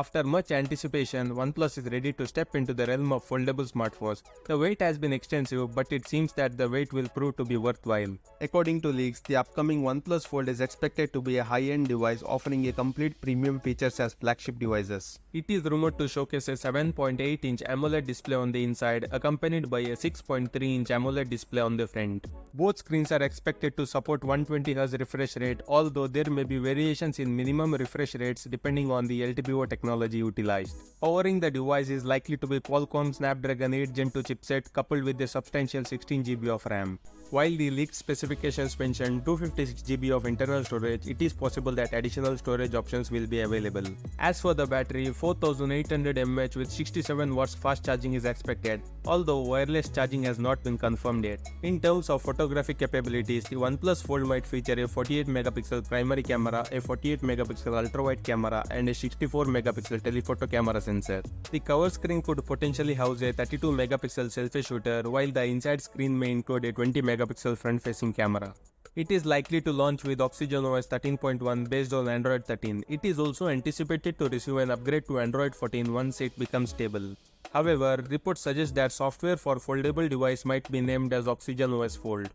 After much anticipation, OnePlus is ready to step into the realm of foldable smartphones. The wait has been extensive, but it seems that the wait will prove to be worthwhile. According to leaks, the upcoming OnePlus Fold is expected to be a high-end device offering a complete premium features as flagship devices. It is rumored to showcase a 7.8-inch AMOLED display on the inside, accompanied by a 6.3-inch AMOLED display on the front. Both screens are expected to support 120Hz refresh rate, although there may be variations in minimum refresh rates depending on the LTPO technology utilized. Powering the device is likely to be Qualcomm Snapdragon 8 Gen 2 chipset coupled with a substantial 16GB of RAM. While the leaked specifications mention 256GB of internal storage, it is possible that additional storage options will be available. As for the battery, 4800 mAh with 67 watts fast charging is expected, although wireless charging has not been confirmed yet. In terms of photographic capabilities, the OnePlus Fold might feature a 48MP primary camera, a 48MP ultra-wide camera, and a 64MP telephoto camera sensor. The cover screen could potentially house a 32MP selfie shooter, while the inside screen may include a 20MP front-facing camera. It is likely to launch with OxygenOS 13.1 based on Android 13. It is also anticipated to receive an upgrade to Android 14 once it becomes stable. However, reports suggest that software for foldable device might be named as OxygenOS Fold.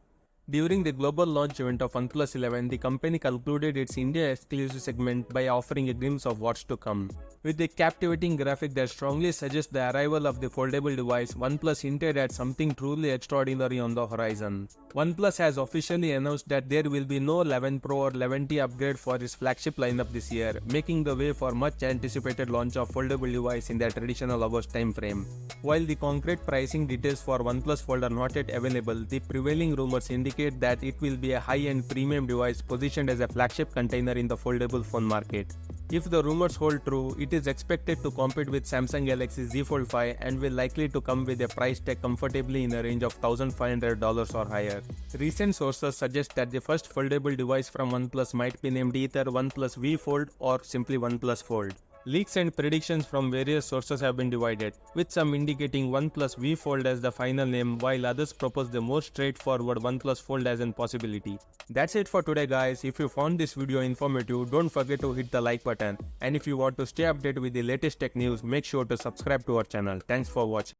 During the global launch event of OnePlus 11, the company concluded its India exclusive segment by offering a glimpse of what's to come. With a captivating graphic that strongly suggests the arrival of the foldable device, OnePlus hinted at something truly extraordinary on the horizon. OnePlus has officially announced that there will be no 11 Pro or 11T upgrade for its flagship lineup this year, making the way for much anticipated launch of foldable device in their traditional August timeframe. While the concrete pricing details for OnePlus Fold are not yet available, the prevailing rumors indicate that it will be a high-end premium device positioned as a flagship container in the foldable phone market. If the rumors hold true, it is expected to compete with Samsung Galaxy Z Fold 5 and will likely to come with a price tag comfortably in a range of $1,500 or higher. Recent sources suggest that the first foldable device from OnePlus might be named either OnePlus V Fold or simply OnePlus Fold. Leaks and predictions from various sources have been divided, with some indicating OnePlus V Fold as the final name, while others propose the more straightforward OnePlus Fold as a possibility. That's it for today guys. If you found this video informative, don't forget to hit the like button, and if you want to stay updated with the latest tech news, make sure to subscribe to our channel. Thanks for watching.